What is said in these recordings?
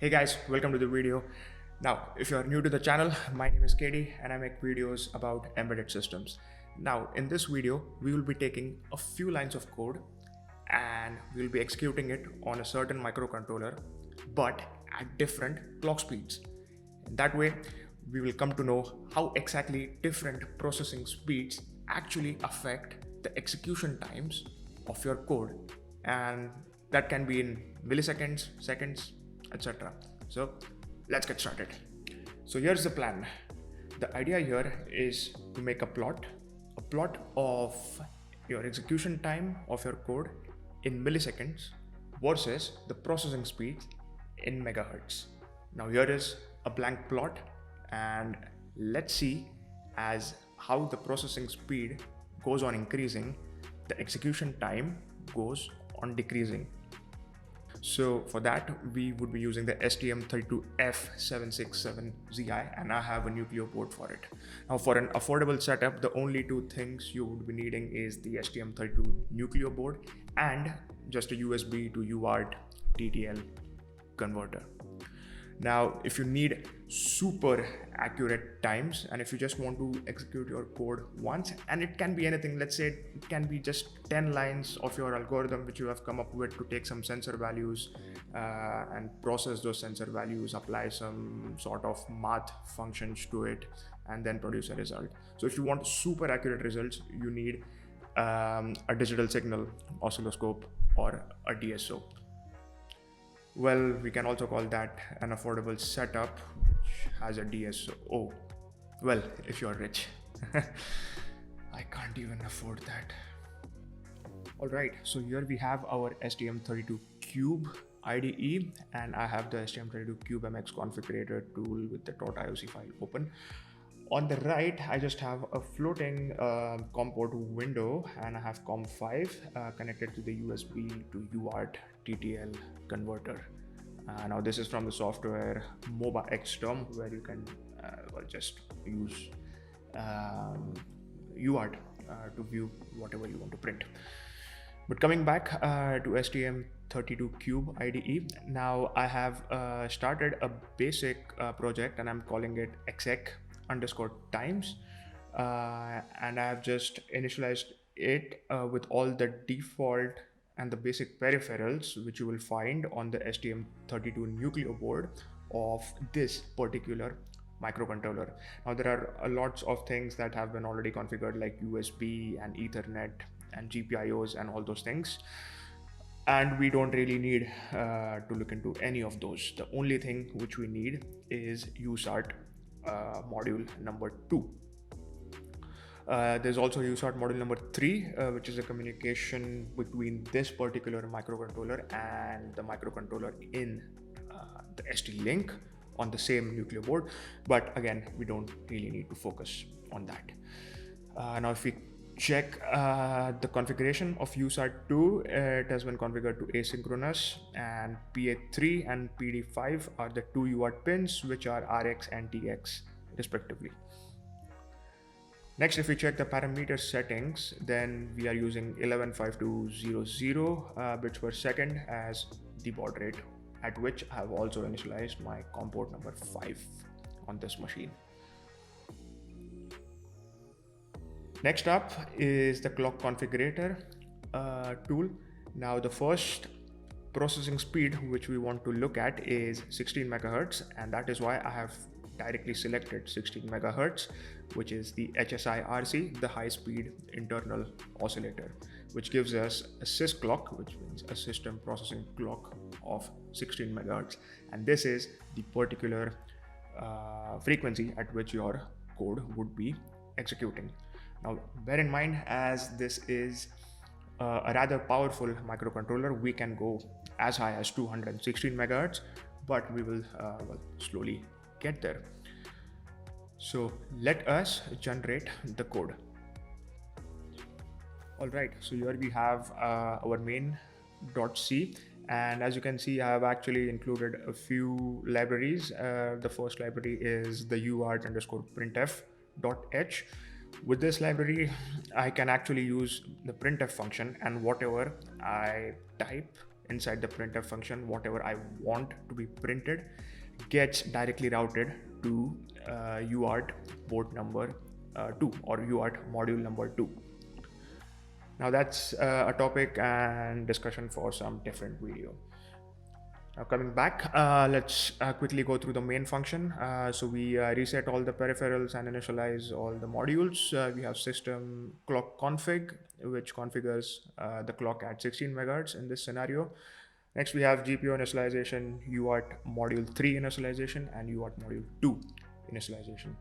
Hey guys, welcome to the video. Now, if you are new to the channel, my name is Katie and I make videos about embedded systems. Now, in this video, we will be taking a few lines of code and we'll be executing it on a certain microcontroller, but at different clock speeds. In that way, we will come to know how exactly different processing speeds actually affect the execution times of your code, and that can be in milliseconds, seconds, etc. So let's get started. So here's the plan. The idea here is to make a plot of your execution time of your code in milliseconds versus the processing speed in megahertz. Now here is a blank plot, and let's see as how the processing speed goes on increasing, the execution time goes on decreasing. So for that, we would be using the STM32F767ZI, and I have a Nucleo board for it. Now for an affordable setup, the only two things you would be needing is the STM32 Nucleo board and just a USB to UART TTL converter. Now, if you need super accurate times and if you just want to execute your code once, and it can be anything, let's say it can be just 10 lines of your algorithm which you have come up with to take some sensor values and process those sensor values, apply some sort of math functions to it, and then produce a result. So if you want super accurate results, you need a digital signal oscilloscope or a DSO. Well, we can also call that an affordable setup which has a DSO. Well, if you're rich. I can't even afford that. Alright, so here we have our STM32Cube IDE, and I have the STM32CubeMX configurator tool with the .ioc file open. On the right, I just have a floating COM port window, and I have COM5 connected to the USB to UART TTL converter. Now this is from the software MOBA Xterm, where you can just use UART to view whatever you want to print. But coming back to STM32Cube IDE, now I have started a basic project, and I'm calling it exec_times, and I have just initialized it with all the default and the basic peripherals which you will find on the STM32 Nucleo board of this particular microcontroller. Now there are lots of things that have been already configured, like USB and Ethernet and GPIOs and all those things, and we don't really need to look into any of those. The only thing which we need is USART module number 2. There's also USART module number 3, which is a communication between this particular microcontroller and the microcontroller in the ST-Link on the same Nucleo board. But again, we don't really need to focus on that. Now if we check the configuration of USART2, it has been configured to asynchronous, and PA3 and PD5 are the two UART pins, which are RX and TX respectively. Next, if we check the parameter settings, then we are using 115200 bits per second as the baud rate, at which I have also initialized my COM port number 5 on this machine. Next up is the clock configurator tool. Now the first processing speed which we want to look at is 16 megahertz, and that is why I have directly selected 16 megahertz, which is the HSI-RC, the high-speed internal oscillator, which gives us a sys clock, which means a system processing clock of 16 megahertz, and this is the particular frequency at which your code would be executing. Now bear in mind, as this is a rather powerful microcontroller, we can go as high as 216 megahertz, but we will slowly get there. So let us generate the code. Alright, so here we have our main.c, and as you can see, I have actually included a few libraries. The first library is the UART_printf.h. With this library, I can actually use the printf function, and whatever I type inside the printf function, whatever I want to be printed gets directly routed to UART port number 2 or UART module number 2. Now that's a topic and discussion for some different video. Now coming back, let's quickly go through the main function. So we reset all the peripherals and initialize all the modules. We have system clock config, which configures the clock at 16 megahertz in this scenario. Next, we have GPU initialization, UART module 3 initialization, and UART module 2 initialization.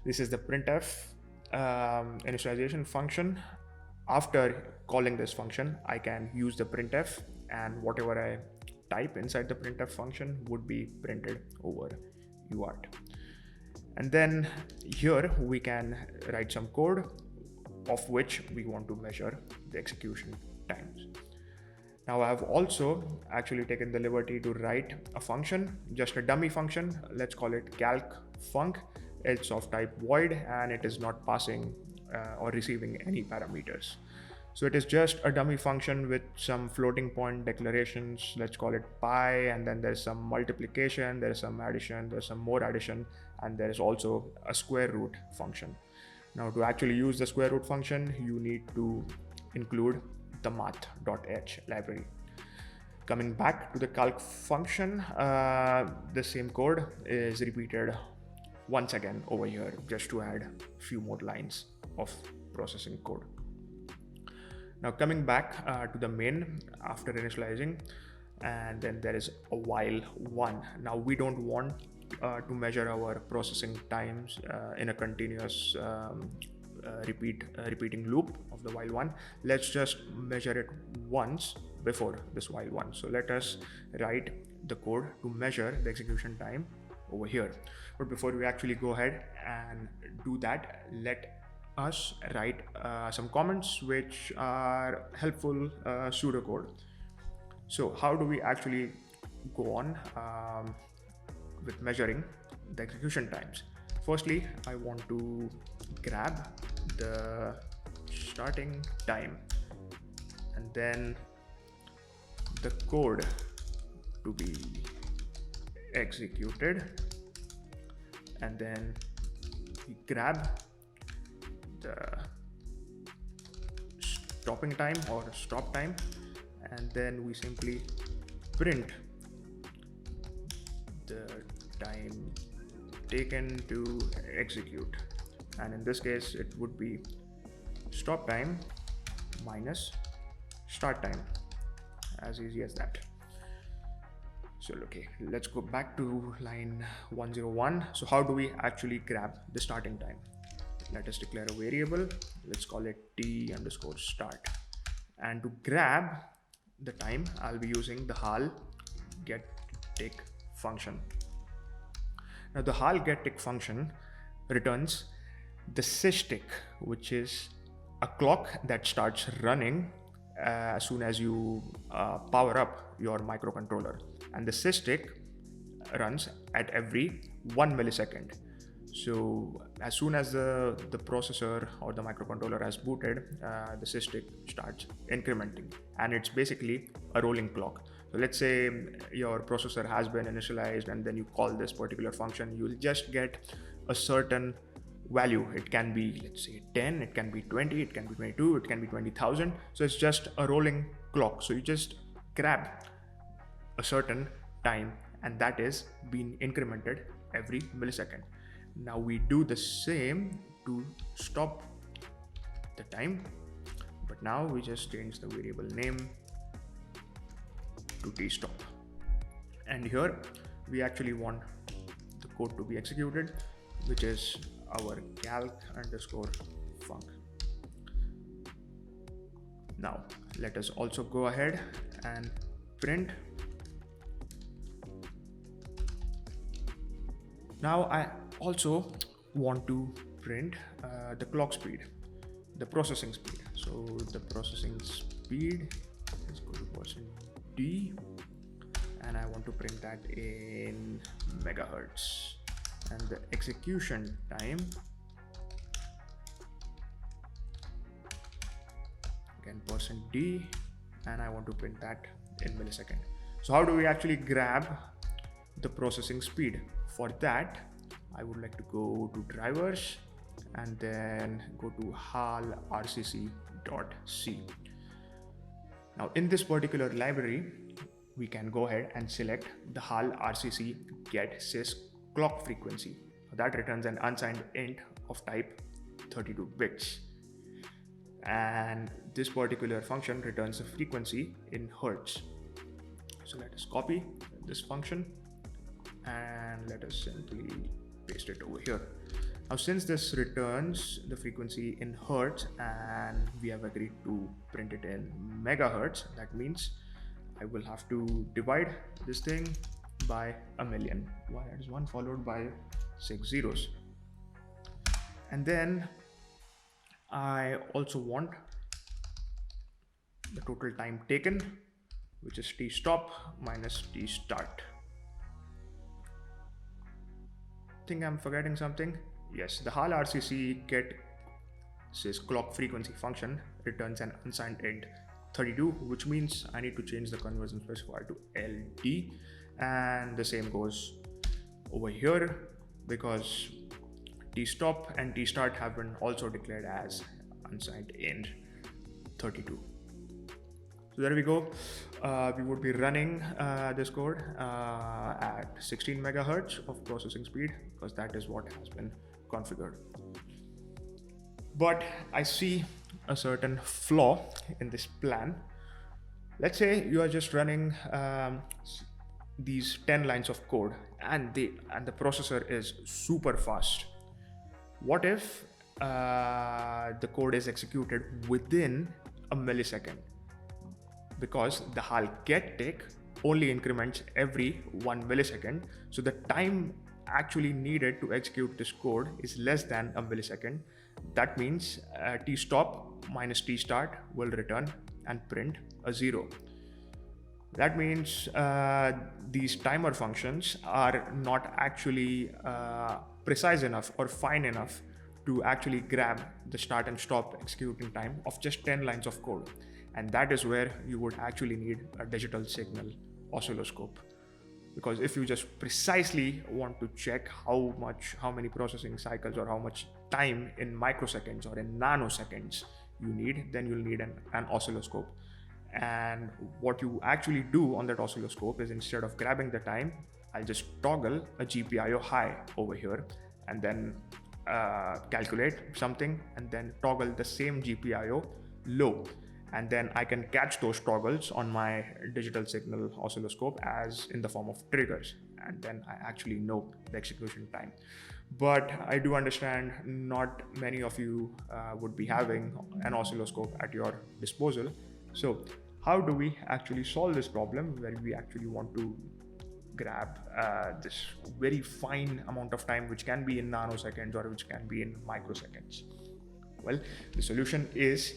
This is the printf initialization function. After calling this function, I can use the printf, and whatever I type inside the printf function would be printed over UART. And then here we can write some code of which we want to measure the execution times. Now I have also actually taken the liberty to write a function, just a dummy function. Let's call it calc_func. It's of type void and it is not passing or receiving any parameters. So it is just a dummy function with some floating point declarations. Let's call it pi, and then there's some multiplication, there's some addition, there's some more addition, and there is also a square root function. Now to actually use the square root function, you need to include the math.h library. Coming back to the calc function, the same code is repeated once again over here, just to add a few more lines of processing code. Now coming back to the main after initializing, and then there is a while one. Now we don't want to measure our processing times in a continuous repeating loop of the while one. Let's just measure it once before this while one. So let us write the code to measure the execution time over here. But before we actually go ahead and do that, let us write some comments which are helpful pseudocode. So how do we actually go on with measuring the execution times? Firstly, I want to grab the starting time and then the code to be executed, and then we grab the stopping time or stop time, and then we simply print the time taken to execute, and in this case it would be stop time minus start time. As easy as that. So okay, let's go back to line 101. So how do we actually grab the starting time? Let us declare a variable. Let's call it t_start, and to grab the time I'll be using the HAL getTick function. Now the HAL getTick function returns the sysTick, which is a clock that starts running as soon as you power up your microcontroller, and the sysTick runs at every 1 millisecond. So as soon as the processor or the microcontroller has booted, the sysTick starts incrementing, and it's basically a rolling clock. So let's say your processor has been initialized and then you call this particular function, you'll just get a certain value. It can be, let's say 10, it can be 20, it can be 22, it can be 20,000. So it's just a rolling clock. So you just grab a certain time and that is being incremented every millisecond. Now we do the same to stop the time, but now we just change the variable name to tstop, and here we actually want the code to be executed, which is our calc_func. Now let us also go ahead and print. Now I also want to print the clock speed, the processing speed. So the processing speed is going to %d, and I want to print that in megahertz, and the execution time, again %d, and I want to print that in millisecond. So how do we actually grab the processing speed? For that, I would like to go to drivers and then go to HAL rcc.c. Now in this particular library, we can go ahead and select the HAL RCC get sys clock frequency. That returns an unsigned int of type 32 bits. And this particular function returns a frequency in hertz. So let us copy this function and let us simply paste it over here. Now since this returns the frequency in hertz and we have agreed to print it in megahertz, that means I will have to divide this thing by 1,000,000. Why? That is 1 followed by 6 zeros. And then I also want the total time taken, which is t stop minus t start. Think I'm forgetting something? Yes, the HAL RCC get sys clock frequency function returns an unsigned int 32, which means I need to change the conversion specifier to LD, and the same goes over here because t stop and t start have been also declared as unsigned int 32. So there we go. We would be running this code at 16 megahertz of processing speed because that is what has been configured. But I see a certain flaw in this plan. Let's say you are just running these 10 lines of code and the processor is super fast. What if the code is executed within a millisecond? Because the HAL get tick only increments every 1 millisecond. So the time actually needed to execute this code is less than a millisecond. That means t stop minus t start will return and print a 0. That means these timer functions are not actually precise enough or fine enough to actually grab the start and stop executing time of just 10 lines of code. And that is where you would actually need a digital signal oscilloscope. Because if you just precisely want to check how many processing cycles or how much time in microseconds or in nanoseconds you need, then you'll need an oscilloscope. And what you actually do on that oscilloscope is instead of grabbing the time, I'll just toggle a GPIO high over here and then calculate something and then toggle the same GPIO low. And then I can catch those toggles on my digital signal oscilloscope as in the form of triggers. And then I actually know the execution time. But I do understand not many of you would be having an oscilloscope at your disposal. So how do we actually solve this problem where we actually want to grab this very fine amount of time, which can be in nanoseconds or which can be in microseconds? Well, the solution is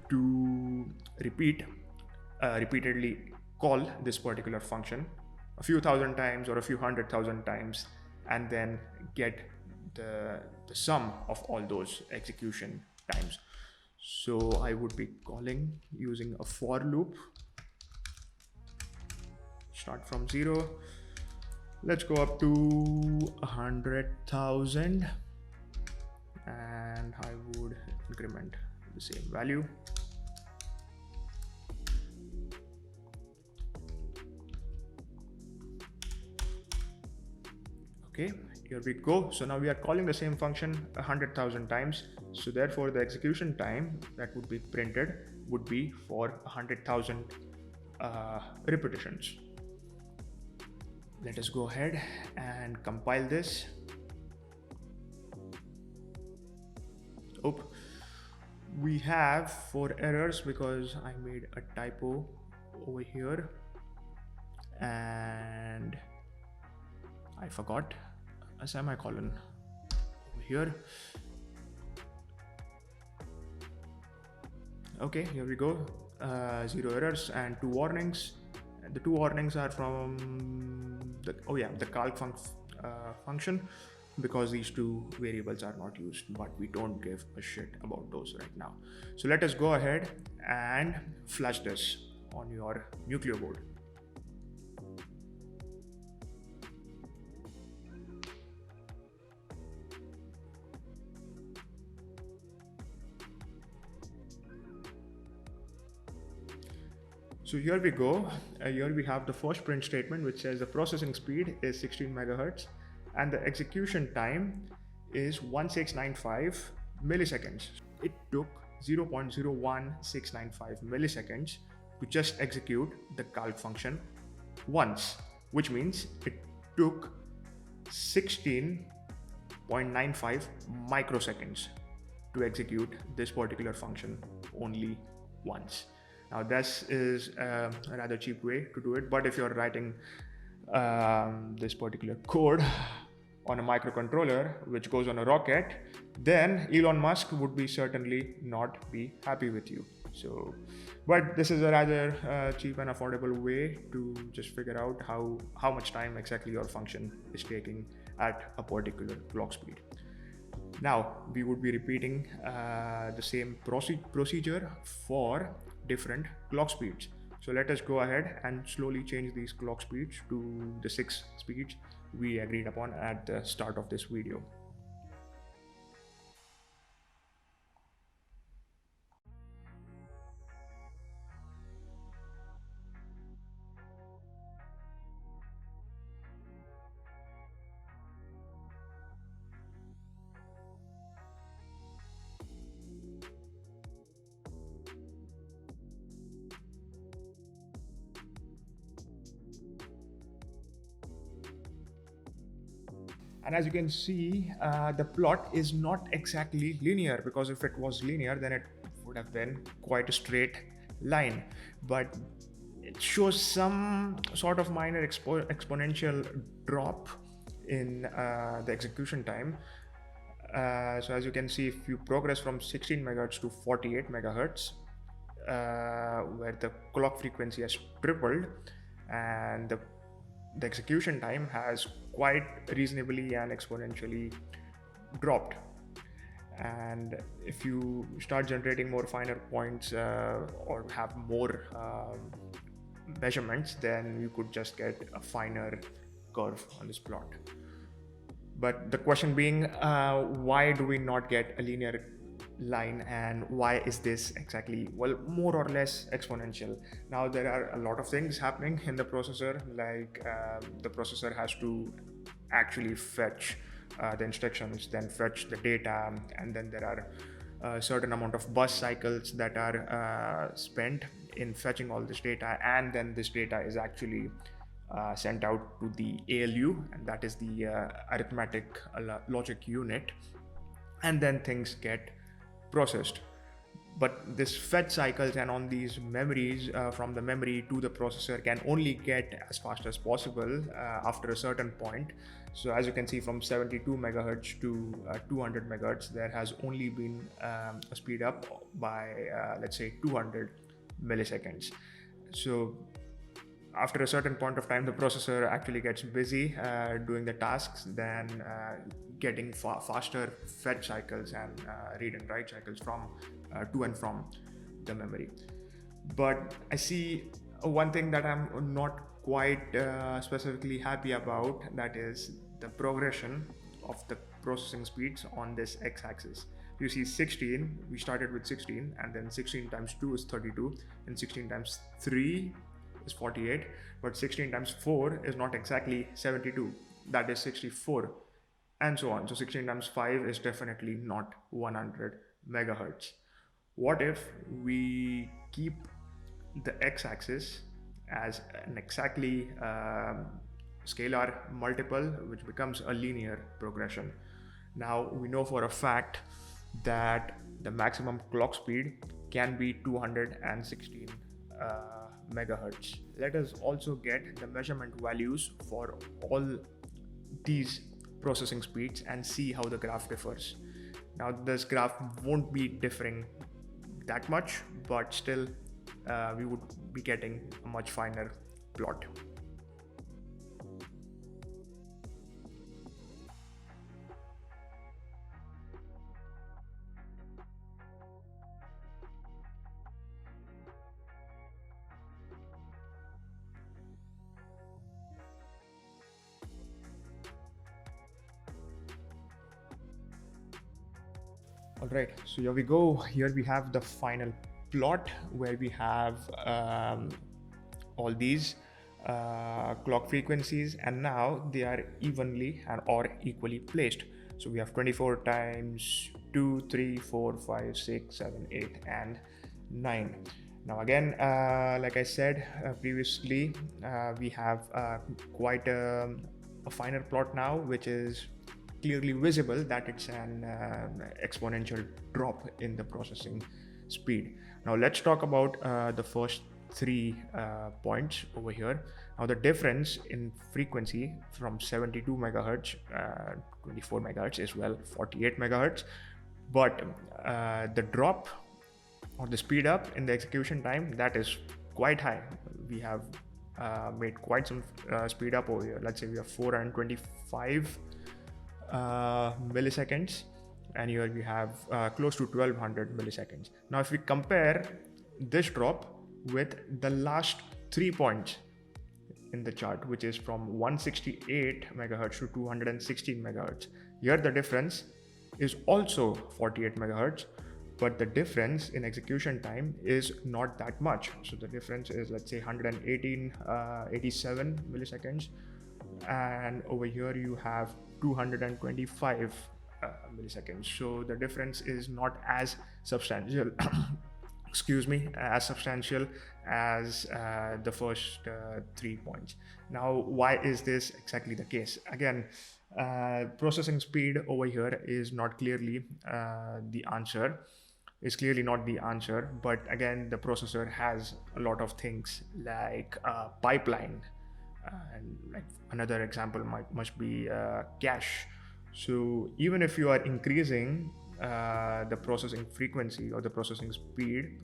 to repeatedly call this particular function a few thousand times or a few 100,000 times and then get the sum of all those execution times. So I would be calling using a for loop. Start from 0. Let's go up to 100,000 and I would increment the same value. Okay, here we go. So now we are calling the same function 100,000 times. So therefore the execution time that would be printed would be for 100,000 repetitions. Let us go ahead and compile this. Oh, we have 4 errors because I made a typo over here and I forgot a semicolon over here. Okay, here we go. 0 errors and 2 warnings. The 2 warnings are from the calc function, because these 2 variables are not used, but we don't give a shit about those right now. So let us go ahead and flash this on your Nucleo board. So here we go. Here we have the first print statement, which says the processing speed is 16 megahertz and the execution time is 1695 milliseconds. It took 0.01695 milliseconds to just execute the calc function once, which means it took 16.95 microseconds to execute this particular function only once. Now this is a rather cheap way to do it, but if you're writing this particular code on a microcontroller which goes on a rocket, then Elon Musk would be certainly not be happy with you. So, but this is a rather cheap and affordable way to just figure out how much time exactly your function is taking at a particular clock speed. Now we would be repeating the same procedure for different clock speeds. So let us go ahead and slowly change these clock speeds to the 6 speeds we agreed upon at the start of this video. And as you can see, the plot is not exactly linear, because if it was linear, then it would have been quite a straight line. But it shows some sort of minor exponential drop in the execution time. So as you can see, if you progress from 16 megahertz to 48 megahertz, where the clock frequency has tripled and the execution time has quite reasonably and exponentially dropped. And if you start generating more finer points or have more measurements, then you could just get a finer curve on this plot. But the question being, why do we not get a linear line, and why is this exactly, well, more or less exponential? Now there are a lot of things happening in the processor, like the processor has to actually fetch the instructions, then fetch the data, and then there are a certain amount of bus cycles that are spent in fetching all this data, and then this data is actually sent out to the ALU, and that is the arithmetic logic unit, and then things get processed. But this fetch cycles and on these memories from the memory to the processor can only get as fast as possible after a certain point. So as you can see, from 72 megahertz to 200 megahertz, there has only been a speed up by let's say 200 milliseconds. So after a certain point of time, the processor actually gets busy doing the tasks, then getting faster fetch cycles and read and write cycles from to and from the memory. But I see one thing that I'm not quite specifically happy about, that is the progression of the processing speeds on this x-axis. You see 16, we started with 16, and then 16 times 2 is 32, and 16 times 3 is 48, but 16 times 4 is not exactly 72, that is 64, and so on. So 16 times 5 is definitely not 100 megahertz. What if we keep the x-axis as an exactly scalar multiple, which becomes a linear progression? Now we know for a fact that the maximum clock speed can be 216 megahertz. Let us also get the measurement values for all these processing speeds and see how the graph differs. Now this graph won't be differing that much, but still we would be getting a much finer plot. All right, so here we go. Here we have the final plot where we have all these clock frequencies, and now they are evenly and or equally placed. So we have 24 times 2, 3, 4, 5, 6, 7, 8, and 9. Now again, like I said previously, we have quite a finer plot now, which is clearly visible that it's an exponential drop in the processing speed. Now let's talk about the first three points over here. Now the difference in frequency from 72 megahertz, 24 megahertz is 48 megahertz, but the drop or the speed up in the execution time, that is quite high. We have made quite some speed up over here. Let's say we have 425 milliseconds, and here we have close to 1200 milliseconds. Now if we compare this drop with the last 3 points in the chart, which is from 168 megahertz to 216 megahertz, here the difference is also 48 megahertz, but the difference in execution time is not that much. So the difference is, let's say, 87 milliseconds, and over here you have 225 milliseconds. So the difference is not as substantial as substantial as the first 3 points. Now why is this exactly the case? Again, processing speed over here is not clearly the answer, not the answer, but again, the processor has a lot of things like pipeline, and like another example must be cache. So even if you are increasing the processing frequency or the processing speed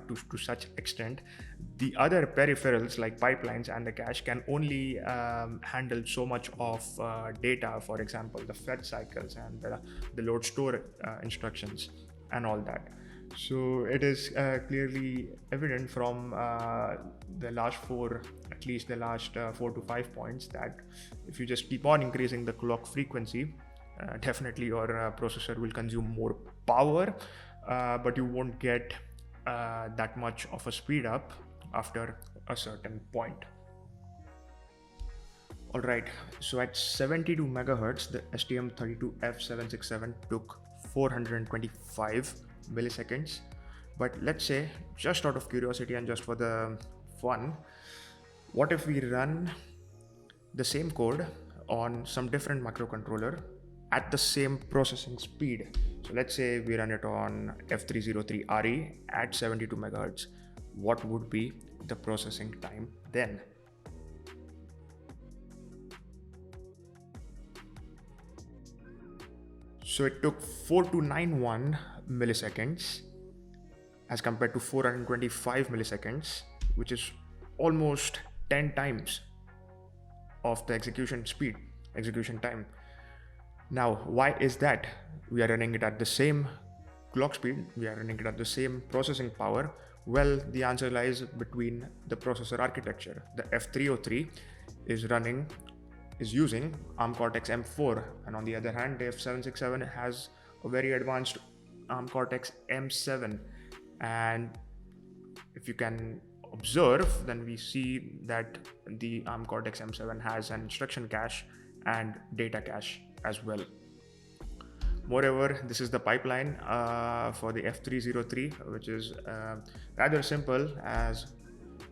to such extent, the other peripherals like pipelines and the cache can only handle so much of data. For example, the fetch cycles and the load store instructions and all that. So it is clearly evident from the last 4 to 5 points, that if you just keep on increasing the clock frequency, definitely your processor will consume more power, but you won't get that much of a speed up after a certain point. Alright, so at 72 megahertz, the STM32F767 took 425 milliseconds. But let's say, just out of curiosity and just for the fun, what if we run the same code on some different microcontroller at the same processing speed? So let's say we run it on F303RE at 72 megahertz. What would be the processing time then? So it took 4291 milliseconds as compared to 425 milliseconds, which is almost 10 times of the execution time. Now, why is that? We are running it at the same clock speed, we are running it at the same processing power. Well, the answer lies between the processor architecture. The F303 is using ARM Cortex M4, and on the other hand, the F767 has a very advanced ARM Cortex M7. And if you can observe, then we see that the ARM Cortex M7 has an instruction cache and data cache as well. Moreover, this is the pipeline for the F303, which is rather simple as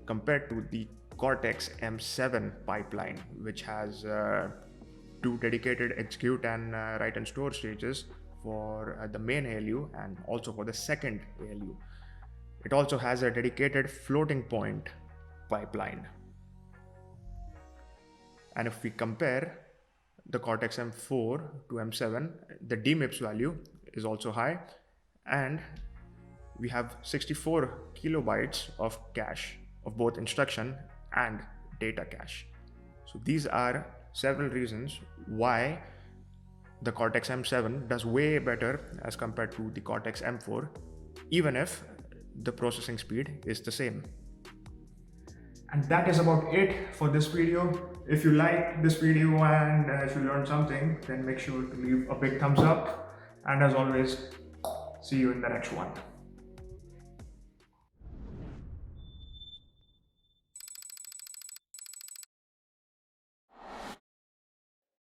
compared to the Cortex M7 pipeline, which has 2 dedicated execute and write and store stages for the main ALU and also for the second ALU. It also has a dedicated floating point pipeline. And if we compare the Cortex M4 to M7, the DMIPS value is also high, and we have 64 kilobytes of cache of both instruction and data cache. So these are several reasons why the Cortex M7 does way better as compared to the Cortex M4, even if the processing speed is the same. And that is about it for this video. If you like this video and if you learned something, then make sure to leave a big thumbs up. And as always, see you in the next one.